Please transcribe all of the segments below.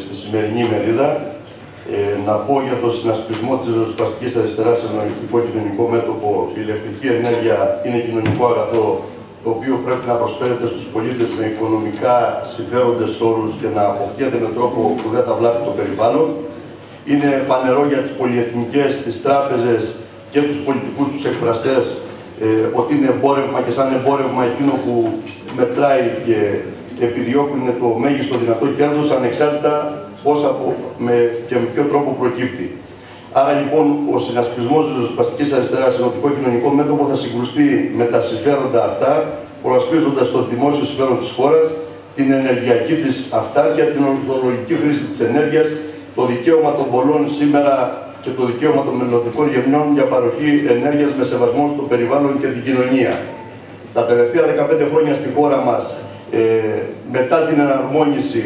στη σημερινή ημερίδα. Να πω για το συνασπισμό της ριζοσπαστικής αριστεράς σε ενεργητικό και κοινωνικό μέτωπο. Η ηλεκτρική ενέργεια είναι κοινωνικό αγαθό, το οποίο πρέπει να προσφέρεται στους πολίτες με οικονομικά συμφέροντες όρους και να αποκτιέται με τρόπο που δεν θα βλάπτει το περιβάλλον. Είναι φανερό για τις πολυεθνικές, τις τράπεζες και τους πολιτικούς τους εκφραστές ότι είναι εμπόρευμα και σαν εμπόρευμα εκείνο που μετράει και επιδιώκουν το μέγιστο δυνατό κέρδος ανεξάρτητα πώς και με ποιο τρόπο προκύπτει. Άρα λοιπόν ο συνασπισμός της ριζοσπαστικής αριστεράς σε ενωτικό κοινωνικό μέτωπο θα συγκρουστεί με τα συμφέροντα αυτά, προασπίζοντας το δημόσιο συμφέρον της χώρας, την ενεργειακή της αυτάρκεια, την ορθολογική χρήση της ενέργειας, το δικαίωμα των πολλών σήμερα και το δικαίωμα των μελλοντικών γενιών για παροχή ενέργειας με σεβασμό στο περιβάλλον και την κοινωνία. Τα τελευταία 15 χρόνια στη χώρα μας, μετά την εναρμόνιση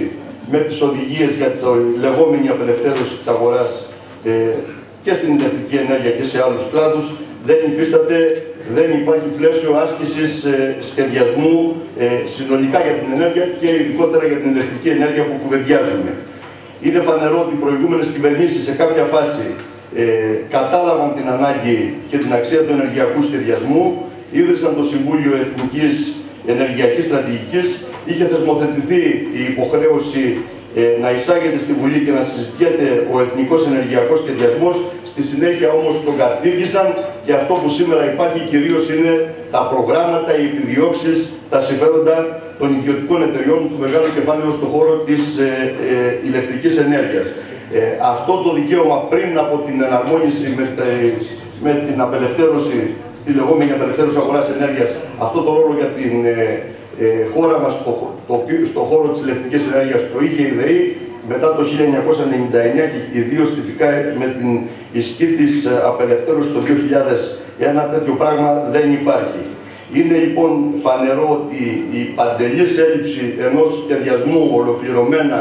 με τις οδηγίες για τη λεγόμενη απελευθέρωση της αγοράς και στην ηλεκτρική ενέργεια και σε άλλους κλάδους, δεν υφίσταται, δεν υπάρχει πλαίσιο άσκησης σχεδιασμού συνολικά για την ενέργεια και ειδικότερα για την ηλεκτρική ενέργεια που κουβεντιάζουμε. Είναι φανερό ότι οι προηγούμενες κυβερνήσεις σε κάποια φάση κατάλαβαν την ανάγκη και την αξία του ενεργειακού σχεδιασμού, ίδρυσαν το Συμβούλιο Εθνικής Ενεργειακής Στρατηγικής, είχε θεσμοθετηθεί η υποχρέωση να εισάγεται στη Βουλή και να συζητιέται ο εθνικός ενεργειακός σχεδιασμός. Στη συνέχεια όμως τον κατήργησαν και αυτό που σήμερα υπάρχει κυρίως είναι τα προγράμματα, οι επιδιώξεις, τα συμφέροντα των ιδιωτικών εταιριών του μεγάλου κεφάλαιου στον χώρο της ηλεκτρικής ενέργειας. Αυτό το δικαίωμα πριν από την εναρμόνιση με την απελευθέρωση, τη λεγόμενη απελευθέρωση αγοράς ενέργειας, αυτό το ρόλο για την χώρα μας στον χώρο της ηλεκτρικής ενέργειας το είχε η ΔΕΗ μετά το 1999 και ιδίως τυπικά με την ισχύ της απελευθέρωσης το 2001, τέτοιο πράγμα δεν υπάρχει. Είναι λοιπόν φανερό ότι η παντελής έλλειψη ενός σχεδιασμού ολοκληρωμένα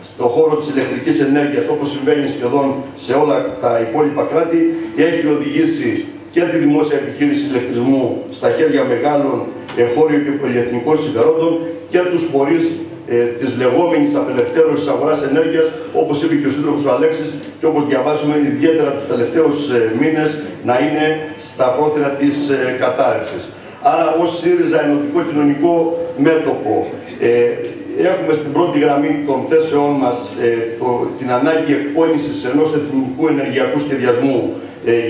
στον χώρο της ηλεκτρικής ενέργειας, όπως συμβαίνει σχεδόν σε όλα τα υπόλοιπα κράτη, έχει οδηγήσει και τη δημόσια επιχείρηση ηλεκτρισμού στα χέρια μεγάλων εγχώριων και πολυεθνικών συμφερόντων και τους φορείς της λεγόμενης απελευθέρωσης αγοράς ενέργειας, όπως είπε και ο σύντροφος ο Αλέξης και όπως διαβάζουμε ιδιαίτερα τους τελευταίους μήνες, να είναι στα πρόθυρα της κατάρρευσης. Άρα ως ΣΥΡΙΖΑ ενωτικό κοινωνικό μέτωπο έχουμε στην πρώτη γραμμή των θέσεών μας την ανάγκη εκπόνησης ενός εθνικού ενεργειακού σχεδιασμού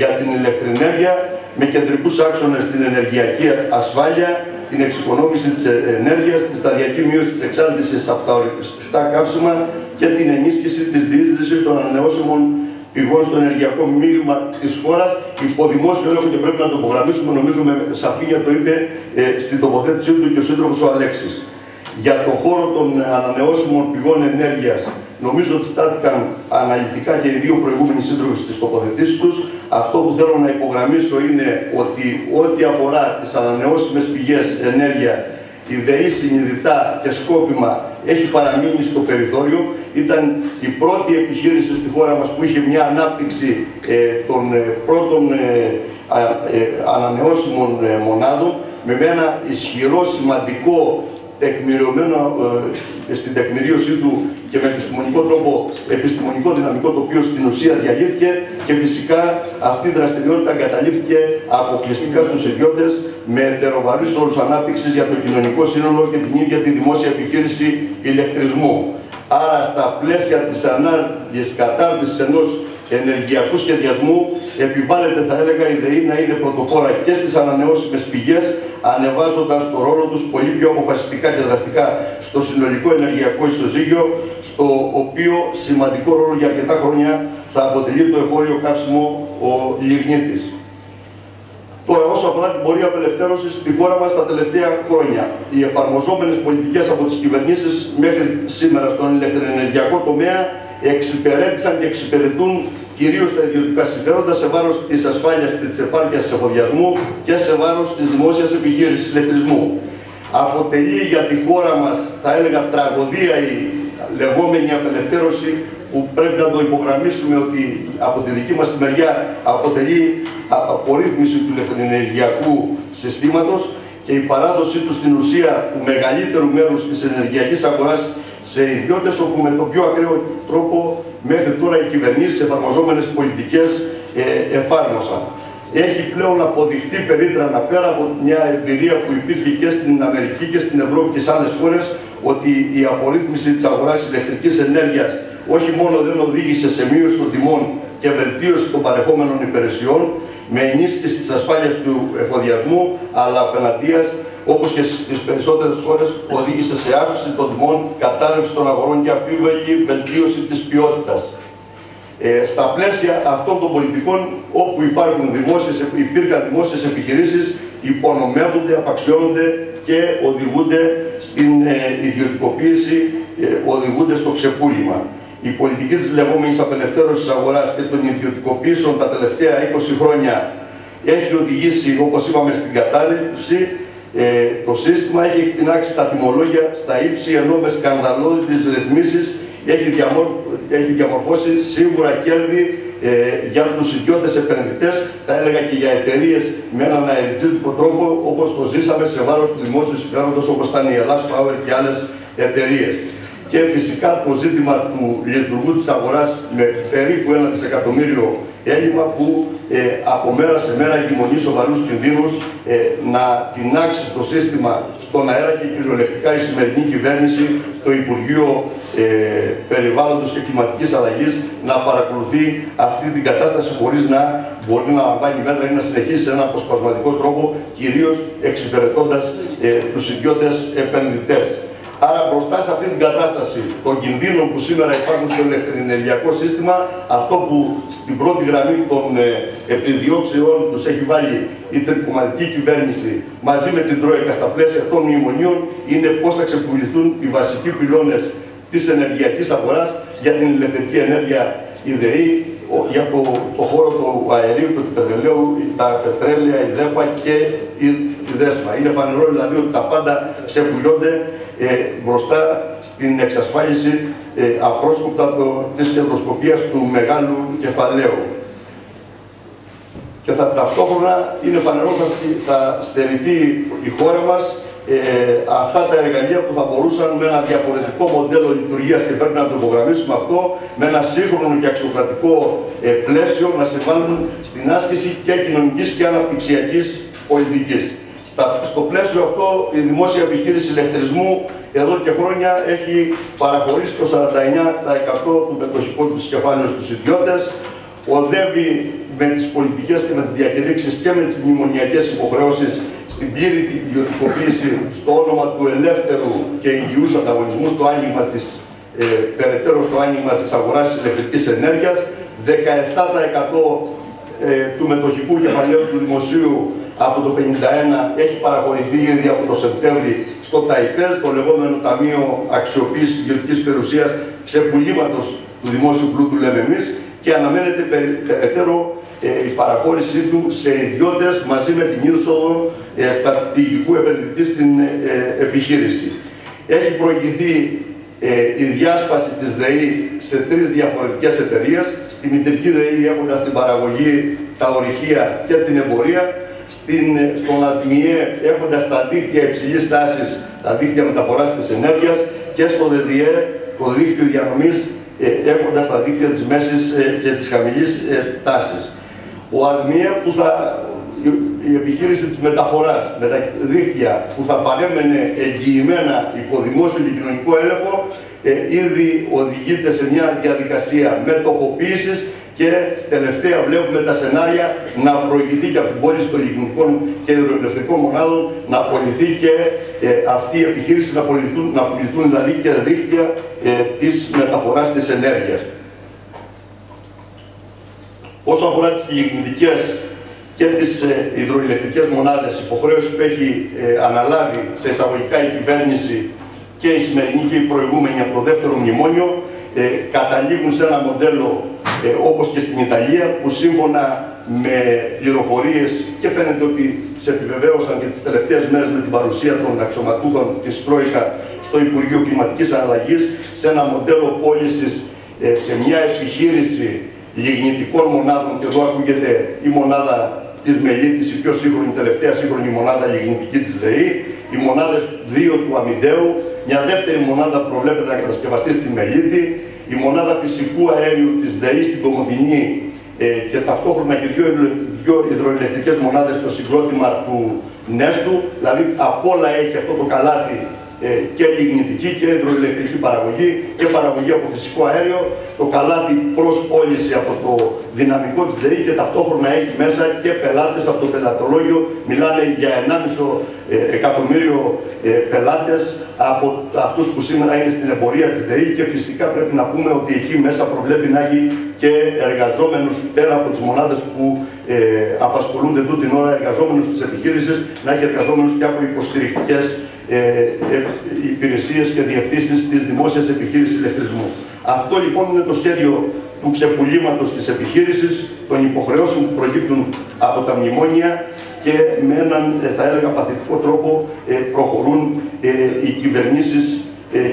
για την ηλεκτρενέργεια με κεντρικούς άξονες την ενεργειακή ασφάλεια, την εξοικονόμηση της ενέργειας, τη σταδιακή μείωση της εξάρτησης από τα ορυκτά καύσιμα και την ενίσχυση της διείσδυσης των ανανεώσιμων πηγών στο ενεργειακό μείγμα της χώρας υπό δημόσιο έλεγχο, και πρέπει να το υπογραμμίσουμε, νομίζω με σαφήνεια το είπε στην τοποθέτησή του και ο σύντροφος ο Αλέξης. Για το χώρο των ανανεώσιμων πηγών ενέργειας, νομίζω ότι στάθηκαν αναλυτικά και οι δύο προηγούμενοι σύντροφοι στις τοποθετήσεις τους. Αυτό που θέλω να υπογραμμίσω είναι ότι ό,τι αφορά τις ανανεώσιμες πηγές ενέργεια, η ΔΕΗ συνειδητά και σκόπιμα έχει παραμείνει στο περιθώριο. Ήταν η πρώτη επιχείρηση στη χώρα μας που είχε μια ανάπτυξη των πρώτων ανανεώσιμων μονάδων με ένα ισχυρό, σημαντικό τεκμηριωμένο στην τεκμηρίωσή του και με επιστημονικό τρόπο, επιστημονικό δυναμικό, το οποίο στην ουσία διαλύθηκε, και φυσικά αυτή η δραστηριότητα εγκαταλείφθηκε αποκλειστικά στους ιδιώτες με ετεροβαρείς όρους ανάπτυξης για το κοινωνικό σύνολο και την ίδια τη δημόσια επιχείρηση ηλεκτρισμού. Άρα στα πλαίσια της ανάγκης κατάρτισης ενός ενεργειακού σχεδιασμού επιβάλλεται, θα έλεγα, η ΔΕΗ να είναι πρωτοπόρα και στις ανανεώσιμες πηγές, ανεβάζοντας το ρόλο τους πολύ πιο αποφασιστικά και δραστικά στο συνολικό ενεργειακό ισοζύγιο, στο οποίο σημαντικό ρόλο για αρκετά χρόνια θα αποτελεί το εγχώριο καύσιμο ο λιγνίτης. Τώρα, όσο αφορά την πορεία απελευθέρωσης στη χώρα μας τα τελευταία χρόνια, οι εφαρμοζόμενες πολιτικές από τις κυβερνήσεις μέχρι σήμερα στον ηλεκτροενεργειακό τομέα εξυπηρέτησαν και εξυπηρετούν κυρίως τα ιδιωτικά συμφέροντα σε βάρος της ασφάλειας και της επάρκειας της εφοδιασμού και σε βάρος της δημόσιας επιχείρησης ηλεκτρισμού. Αποτελεί για τη χώρα μας, θα έλεγα, τραγωδία η λεγόμενη απελευθέρωση, που πρέπει να το υπογραμμίσουμε ότι από τη δική μας τη μεριά αποτελεί απορρίθμιση του ηλεκτροενεργειακού συστήματος. και η παράδοσή του στην ουσία του μεγαλύτερου μέρους της ενεργειακής αγοράς σε ιδιώτες, όπου με τον πιο ακραίο τρόπο μέχρι τώρα οι κυβερνήσεις εφαρμοζόμενες πολιτικές εφάρμοσαν. Έχει πλέον αποδειχτεί περίτρανα, πέρα από μια εμπειρία που υπήρχε και στην Αμερική και στην Ευρώπη και σε άλλες χώρες, ότι η απορρίθμιση της αγοράς ηλεκτρικής ενέργειας όχι μόνο δεν οδήγησε σε μείωση των τιμών και βελτίωση των παρεχόμενων υπηρεσιών, με ενίσχυση της ασφάλειας του εφοδιασμού, αλλά απέναντίας, όπως και στις περισσότερες χώρες, οδήγησε σε αύξηση των τιμών, κατάρρευση των αγορών και αφίβολη βελτίωση της ποιότητας. Στα πλαίσια αυτών των πολιτικών, όπου υπήρχαν δημόσιες επιχειρήσεις, υπονομεύονται, απαξιώνονται και οδηγούνται στην ιδιωτικοποίηση, οδηγούνται στο ξεπούλημα. Η πολιτική της λεγόμενης απελευθέρωσης της αγοράς και των ιδιωτικοποίησεων τα τελευταία 20 χρόνια έχει οδηγήσει, όπως είπαμε, στην κατάρρευση. Το σύστημα έχει εκτινάξει τα τιμολόγια στα ύψη, ενώ με σκανδαλώδεις ρυθμίσεις έχει διαμορφώσει σίγουρα κέρδη για τους ιδιώτες επενδυτές, θα έλεγα και για εταιρείες με έναν αεριτσίτικο τρόπο, όπως το ζήσαμε, σε βάρος του δημόσιου συμφέροντος, όπως ήταν η Ελλάς Power και άλλες εταιρείες. Και φυσικά το ζήτημα του λειτουργού της αγοράς με περίπου 1 δισεκατομμύριο έλλειμμα, που από μέρα σε μέρα εγκυμονεί σοβαρούς κινδύνους να τινάξει το σύστημα στον αέρα, και κυριολεκτικά η σημερινή κυβέρνηση, το Υπουργείο Περιβάλλοντος και Κλιματικής Αλλαγής, να παρακολουθεί αυτή την κατάσταση χωρίς να μπορεί να λαμβάνει μέτρα ή να συνεχίσει σε έναν αποσπασματικό τρόπο, κυρίως εξυπηρετώντας τους ιδιώτες επενδυτές. Άρα, μπροστά σε αυτή την κατάσταση των κινδύνων που σήμερα υπάρχουν στο ηλεκτροενεργειακό σύστημα, αυτό που στην πρώτη γραμμή των επιδιώξεων τους έχει βάλει η τρικομματική κυβέρνηση μαζί με την Τρόικα στα πλαίσια των μνημονίων, είναι πώς θα ξεπουληθούν οι βασικοί πυλώνες της ενεργειακής αγοράς για την ηλεκτρική ενέργεια, η ΔΕΗ, για το χώρο του αερίου και του πετρελαίου, τα πετρέλαια, η ΔΕΠΑ και η ΔΕΣΜΑ. Είναι φανερό δηλαδή ότι τα πάντα ξεπουλιώνται μπροστά στην εξασφάλιση απρόσκοπτα της κερδοσκοπίας του μεγάλου κεφαλαίου. Και ταυτόχρονα είναι φανερό ότι θα στερηθεί η χώρα μας αυτά τα εργαλεία που θα μπορούσαν με ένα διαφορετικό μοντέλο λειτουργίας, και πρέπει να το υπογραμμίσουμε αυτό, με ένα σύγχρονο και αξιοκρατικό πλαίσιο, να συμβάλλουν στην άσκηση και κοινωνικής και αναπτυξιακής πολιτικής. Στο πλαίσιο αυτό, η δημόσια επιχείρηση ηλεκτρισμού εδώ και χρόνια έχει παραχωρήσει το 49% του μετοχικού του κεφάλαιου στους ιδιώτες, οδεύει με τις πολιτικές και με τις διακηρύξεις και με τις μνημονιακές υποχρεώσεις στην πλήρη ιδιωτικοποίηση στο όνομα του ελεύθερου και υγιούς ανταγωνισμού, στο άνοιγμα περαιτέρω στο άνοιγμα της αγοράς της ηλεκτρικής ενέργειας. 17% του μετοχικού κεφαλαίου του δημοσίου από το 1951 έχει παραχωρηθεί ήδη από το Σεπτέμβρη στο ΤΑΙΠΕΔ, το λεγόμενο Ταμείο Αξιοποίησης Ιδιωτικής Περιουσίας, ξεπουλήματος του δημόσιου πλούτου, λέμε εμείς, και αναμένεται περαιτέρω η παραχώρησή του σε ιδιώτες μαζί με την είσοδο στρατηγικού επενδυτή στην επιχείρηση. Έχει προηγηθεί η διάσπαση της ΔΕΗ σε 3 διαφορετικές εταιρείες. Στη μητρική ΔΕΗ έχοντας την παραγωγή, τα ορυχεία και την εμπορία. Στον ΑΔΜΙΕ έχοντας τα δίκτυα υψηλής τάσης, τα δίκτυα μεταφοράς της ενέργειας, και στο ΔΔΕ, το δίκτυο διανομής, έχοντας τα δίκτυα της μέσης και της χαμηλής τάσης. Ο ΑΔΜΙΕ, η επιχείρηση της μεταφοράς με τα δίκτυα που θα παρέμενε εγγυημένα υπό δημόσιο και κοινωνικό έλεγχο, ήδη οδηγείται σε μια διαδικασία μετοχοποίησης, και τελευταία βλέπουμε τα σενάρια να προηγηθεί και από την πώληση των λιγνητικών και υδροελεκτρικών μονάδων, να απολυθεί και αυτή η επιχείρηση, να πουληθούν δηλαδή και δίκτυα της μεταφοράς της ενέργειας. Όσο αφορά τις λιγνητικές και τις υδροηλεκτρικές μονάδες, υποχρέωση που έχει αναλάβει σε εισαγωγικά η κυβέρνηση και η σημερινή και η προηγούμενη από το δεύτερο μνημόνιο, καταλήγουν σε ένα μοντέλο όπως και στην Ιταλία, που σύμφωνα με πληροφορίες, και φαίνεται ότι τις επιβεβαίωσαν και τις τελευταίες μέρες με την παρουσία των αξιωματούχων της Τρόικα στο Υπουργείο Κλιματικής Αλλαγής, σε ένα μοντέλο πώλησης σε μια επιχείρηση λιγνητικών μονάδων, και εδώ ακούγεται η μονάδα της Μελίτης, η πιο σύγχρονη, τελευταία σύγχρονη μονάδα λιγνητική της ΔΕΗ, οι μονάδες 2 του Αμυντέου, μια δεύτερη μονάδα που προβλέπεται να κατασκευαστεί στη Μελίτη, η μονάδα φυσικού αέριου της ΔΕΗ στην Κομοτηνή και ταυτόχρονα και δύο υδροηλεκτρικές μονάδες στο συγκρότημα του Νέστου, δηλαδή από όλα έχει αυτό το καλάθι και λιγνητική και υδροηλεκτρική παραγωγή και παραγωγή από φυσικό αέριο, το καλάθι προς πώληση από το δυναμικό της ΔΕΗ και ταυτόχρονα έχει μέσα και πελάτες από το πελατολόγιο. Μιλάνε για 1,5 εκατομμύριο πελάτες από αυτούς που σήμερα είναι στην εμπορία της ΔΕΗ και φυσικά πρέπει να πούμε ότι εκεί μέσα προβλέπει να έχει και εργαζόμενους πέρα από τις μονάδες που απασχολούνται τούτη την ώρα, εργαζόμενους της επιχείρησης, να έχει εργαζόμενους και από υποστηρικτικές υπηρεσίες και διευθύνσεις της δημόσιας επιχείρησης ηλεκτρισμού. Αυτό λοιπόν είναι το σχέδιο του ξεπουλήματος της επιχείρησης, των υποχρεώσεων που προκύπτουν από τα μνημόνια και με έναν, θα έλεγα, παθητικό τρόπο προχωρούν οι κυβερνήσεις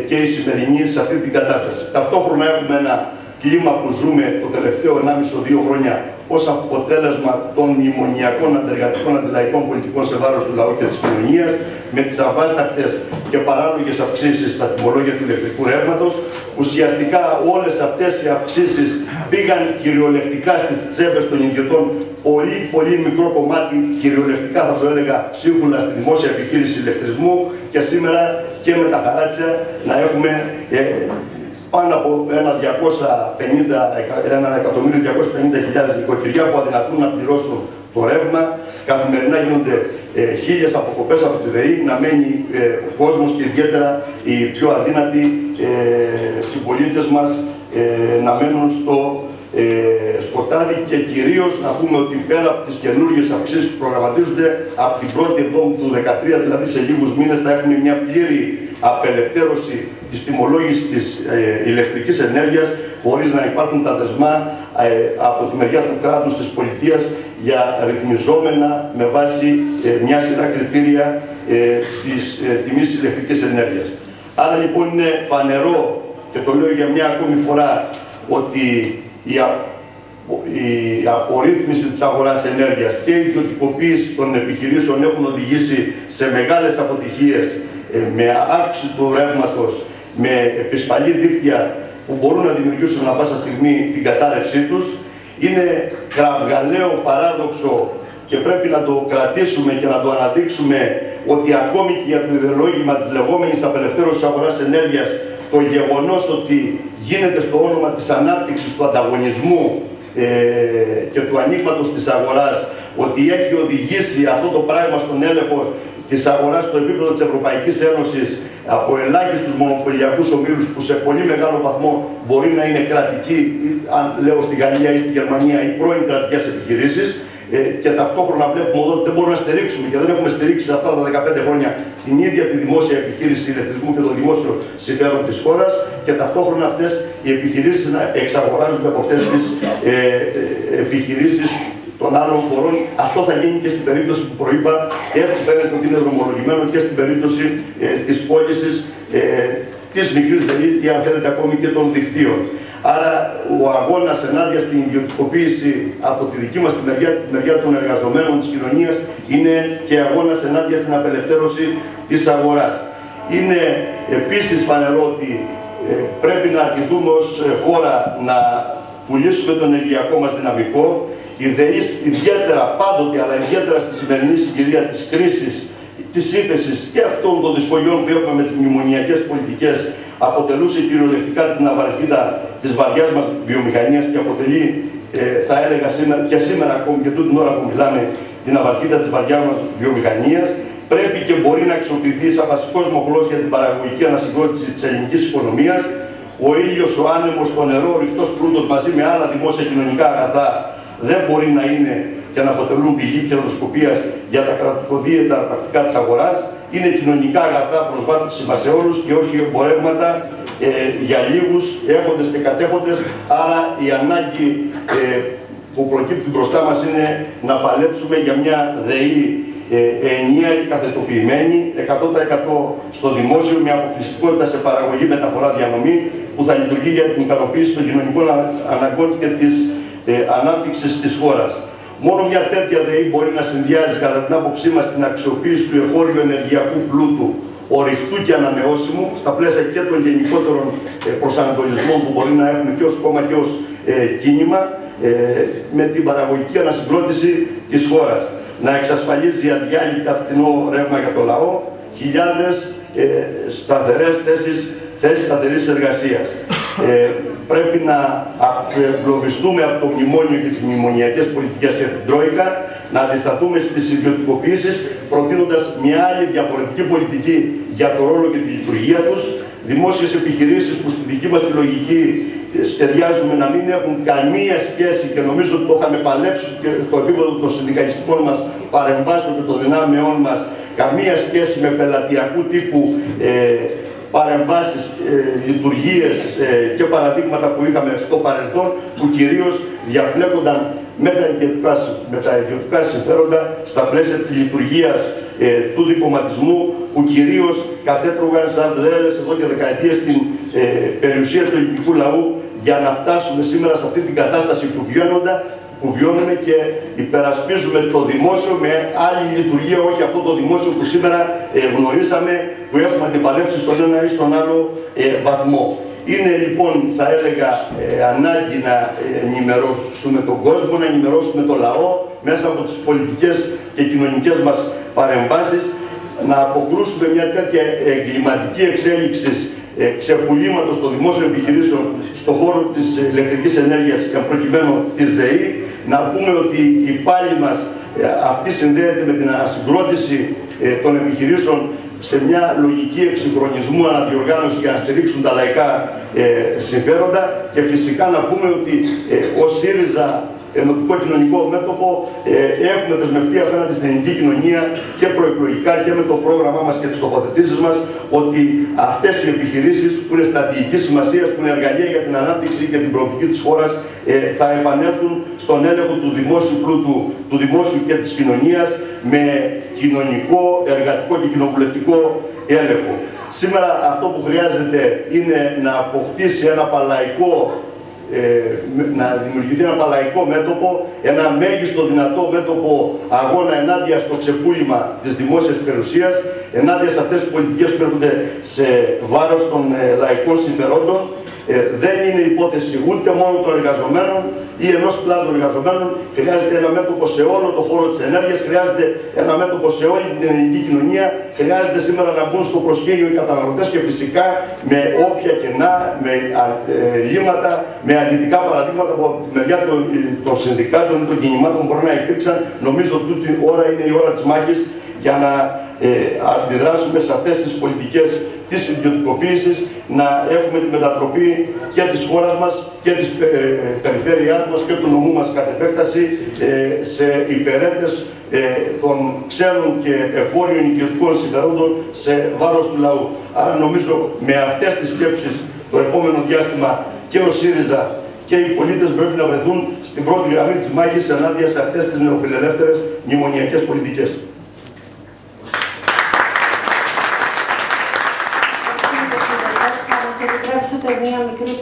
και οι σημερινοί σε αυτή την κατάσταση. Ταυτόχρονα έχουμε ένα κλίμα που ζούμε το τελευταίο 1,5-2 χρόνια ως αποτέλεσμα των μνημονιακών αντεργατικών αντιλαϊκών πολιτικών σε βάρος του λαού και της κοινωνίας, με τις αβάστακτες και παράλογες αυξήσεις στα τιμολόγια του ηλεκτρικού ρεύματος. Ουσιαστικά όλες αυτές οι αυξήσεις πήγαν κυριολεκτικά στις τσέπες των ιδιωτών, πολύ μικρό κομμάτι, κυριολεκτικά θα το έλεγα ψίχουλα, στη δημόσια επιχείρηση ηλεκτρισμού και σήμερα και με τα χαράτσια να έχουμε πάνω από 1.250.000 νοικοκυριά που αδυνατούν να πληρώσουν το ρεύμα. Καθημερινά γίνονται 1.000 αποκοπές από τη ΔΕΗ, να μένει ο κόσμος και ιδιαίτερα οι πιο αδύνατοι συμπολίτες μας να μένουν στο σκοτάδι και κυρίως να πούμε ότι πέρα από τις καινούργιες αυξήσεις που προγραμματίζονται από την 1η Εβδόμου του 2013, δηλαδή σε λίγους μήνες, θα έχουμε μια πλήρη απελευθέρωση της τιμολόγησης της ηλεκτρικής ενέργειας, χωρίς να υπάρχουν τα δεσμά από τη μεριά του κράτους, της πολιτείας, για ρυθμιζόμενα με βάση μια σειρά κριτήρια της τιμής ηλεκτρικής ενέργειας. Άρα λοιπόν είναι φανερό, και το λέω για μια ακόμη φορά, ότι η απορρίθμιση της αγοράς ενέργειας και η ιδιωτικοποίηση των επιχειρήσεων έχουν οδηγήσει σε μεγάλες αποτυχίες, με αύξηση του ρεύματος, με επισφαλή δίκτυα που μπορούν να δημιουργήσουν ανά πάσα στιγμή την κατάρρευσή τους. Είναι κραυγαλαίο παράδοξο και πρέπει να το κρατήσουμε και να το αναδείξουμε ότι ακόμη και για το ιδεολόγημα της λεγόμενης απελευθέρωσης αγοράς ενέργειας, το γεγονός ότι γίνεται στο όνομα της ανάπτυξης του ανταγωνισμού και του ανοίγματος της αγοράς, ότι έχει οδηγήσει αυτό το πράγμα στον έλεγχο της αγοράς στο επίπεδο της Ευρωπαϊκής Ένωσης από ελάχιστους μονοπωλιακούς ομίλους που σε πολύ μεγάλο βαθμό μπορεί να είναι κρατικοί, αν λέω στη Γαλλία ή στη Γερμανία, ή πρώην κρατικές επιχειρήσεις. Και ταυτόχρονα βλέπουμε εδώ ότι δεν μπορούμε να στηρίξουμε και δεν έχουμε στηρίξει σε αυτά τα 15 χρόνια την ίδια τη δημόσια επιχείρηση ηλεκτρισμού και το δημόσιο συμφέρον της χώρας, και ταυτόχρονα αυτές οι επιχειρήσεις να εξαγοράζονται από αυτές τις επιχειρήσεις των άλλων χωρών. Αυτό θα γίνει και στην περίπτωση που προείπα, και έτσι φαίνεται ότι είναι δρομολογημένο και στην περίπτωση της πώλησης της μικρής ΔΕΗ ή αν θέλετε ακόμη και των δικτύων. Άρα ο αγώνας ενάντια στην ιδιωτικοποίηση από τη δική μας τη μεριά των εργαζομένων της κοινωνίας είναι και αγώνας ενάντια στην απελευθέρωση της αγοράς. Είναι επίσης φανερό ότι πρέπει να αρκετούμε ως χώρα να πουλήσουμε το ενεργειακό μας δυναμικό. Η ΔΕΗ ιδιαίτερα πάντοτε, αλλά ιδιαίτερα στη σημερινή συγκυρία της κρίσης, της ύφεσης και αυτών των δυσκολιών που έχουμε με τις μνημονιακές πολιτικές, αποτελούσε κυριολεκτικά την ναυαρχίδα της βαριάς μας βιομηχανίας και αποτελεί, θα έλεγα και σήμερα ακόμη και τούτη την ώρα που μιλάμε, την ναυαρχίδα της βαριάς μας βιομηχανίας. Πρέπει και μπορεί να αξιοποιηθεί σαν βασικός μοχλός για την παραγωγική ανασυγκρότηση της ελληνικής οικονομίας. Ο ήλιος, ο άνεμος, το νερό, ο ρηχτός πλούτος μαζί με άλλα δημόσια κοινωνικά αγαθά δεν μπορεί να είναι και να αποτελούν πηγή κερδοσκοπίας για τα κρατικοδίαιτα πρακτικά της αγοράς. Είναι κοινωνικά αγαθά προσβάθηση μας σε όλους και όχι εμπορεύματα για λίγους έχοντες και κατέχοντες. Άρα η ανάγκη που προκύπτει μπροστά μας είναι να παλέψουμε για μια ΔΕΗ ενιαία και καθετοποιημένη, 100% στο δημόσιο, με αποκλειστικότητα σε παραγωγή, μεταφορά, διανομή, που θα λειτουργεί για την ικανοποίηση των κοινωνικών αναγκών και της ανάπτυξης της χώρας. Μόνο μια τέτοια ΔΕΗ μπορεί να συνδυάζει, κατά την άποψή μας, την αξιοποίηση του εγχώριου ενεργειακού πλούτου, ορυκτού και ανανεώσιμου, στα πλαίσια και των γενικότερων προσανατολισμών που μπορεί να έχουμε και ως κόμμα και ως κίνημα, με την παραγωγική ανασυγκρότηση της χώρας. Να εξασφαλίζει αδιάλειπτα φθηνό ρεύμα για το λαό, χιλιάδες σταθερές θέσεις σταθερής εργασίας. Πρέπει να απεγκλωβιστούμε από το μνημόνιο και τις μνημονιακές πολιτικές και την Τρόικα, να αντισταθούμε στις ιδιωτικοποιήσεις, προτείνοντας μια άλλη διαφορετική πολιτική για το ρόλο και τη λειτουργία τους, δημόσιες επιχειρήσεις που στη δική μας τη λογική σχεδιάζουμε να μην έχουν καμία σχέση, και νομίζω ότι το είχαμε παλέψει και στο επίπεδο των συνδικαλιστικών μας παρεμβάσεων και των δυνάμεών μας, καμία σχέση με πελατειακού τύπου παρεμβάσεις, λειτουργίες και παραδείγματα που είχαμε στο παρελθόν, που κυρίως διαπλέκονταν με τα ιδιωτικά συμφέροντα στα πλαίσια της λειτουργίας του δικομματισμού, που κυρίως κατέτρωγαν σαν δρέλες εδώ και δεκαετίες την περιουσία του ελληνικού λαού, για να φτάσουμε σήμερα σε αυτή την κατάσταση που βιώνουμε και υπερασπίζουμε το δημόσιο με άλλη λειτουργία, όχι αυτό το δημόσιο που σήμερα γνωρίσαμε, που έχουμε αντιπαλέψει στον ένα ή στον άλλο βαθμό. Είναι λοιπόν, θα έλεγα, ανάγκη να ενημερώσουμε τον κόσμο, να ενημερώσουμε το λαό μέσα από τις πολιτικές και κοινωνικές μας παρεμβάσεις, να αποκρούσουμε μια τέτοια εγκληματική εξέλιξη ξεπουλήματος των δημόσιων επιχειρήσεων στον χώρο της ηλεκτρικής ενέργειας και προκειμένου της ΔΕΗ. Να πούμε ότι η πάλη μας αυτή συνδέεται με την ανασυγκρότηση των επιχειρήσεων σε μια λογική εξυγχρονισμού, αναδιοργάνωση για να στηρίξουν τα λαϊκά συμφέροντα, και φυσικά να πούμε ότι ο ΣΥΡΙΖΑ Ενωτικό Κοινωνικό Μέτωπο έχουμε δεσμευτεί απέναντι στην ελληνική κοινωνία και προεκλογικά και με το πρόγραμμά μας και τις τοποθετήσεις μας, ότι αυτές οι επιχειρήσεις που είναι στρατηγικής σημασίας, που είναι εργαλεία για την ανάπτυξη και την προοπτική της χώρας, θα επανέλθουν στον έλεγχο του δημόσιου πλούτου, του δημόσιου και της κοινωνίας, με κοινωνικό, εργατικό και κοινοβουλευτικό έλεγχο. Σήμερα αυτό που χρειάζεται είναι να αποκτήσει ένα παλαϊκό, να δημιουργηθεί ένα παλαϊκό μέτωπο, ένα μέγιστο δυνατό μέτωπο αγώνα ενάντια στο ξεπούλημα της δημόσιας περιουσίας, ενάντια σε αυτές τις πολιτικές που έρχονται σε βάρος των λαϊκών συμφερόντων. Δεν είναι υπόθεση ούτε μόνο των εργαζομένων ή ενός κλάδου εργαζομένων. Χρειάζεται ένα μέτωπο σε όλο το χώρο της ενέργειας, χρειάζεται ένα μέτωπο σε όλη την ελληνική κοινωνία. Χρειάζεται σήμερα να μπουν στο προσκήνιο οι καταναλωτές, και φυσικά με όποια κενά, με λύματα, με αρνητικά παραδείγματα από τη μεριά των συνδικάτων ή των κινημάτων που μπορεί να υπήρξαν. Νομίζω ότι τούτη ώρα είναι η ώρα της μάχης για να αντιδράσουμε σε αυτές τις πολιτικές της ιδιωτικοποίησης, να έχουμε τη μετατροπή και της χώρας μας και της περιφέρειάς μας και του νομού μας κατ' επέκταση σε υπερέτες των ξένων και εγχώριων ιδιωτικών συμφερόντων σε βάρος του λαού. Άρα νομίζω με αυτές τις σκέψεις το επόμενο διάστημα και ο ΣΥΡΙΖΑ και οι πολίτες πρέπει να βρεθούν στην πρώτη γραμμή της μάχης ενάντια σε αυτές τις νεοφιλελεύθερες μνημονιακές πολιτικές. Επιτρέψτε μία μικρή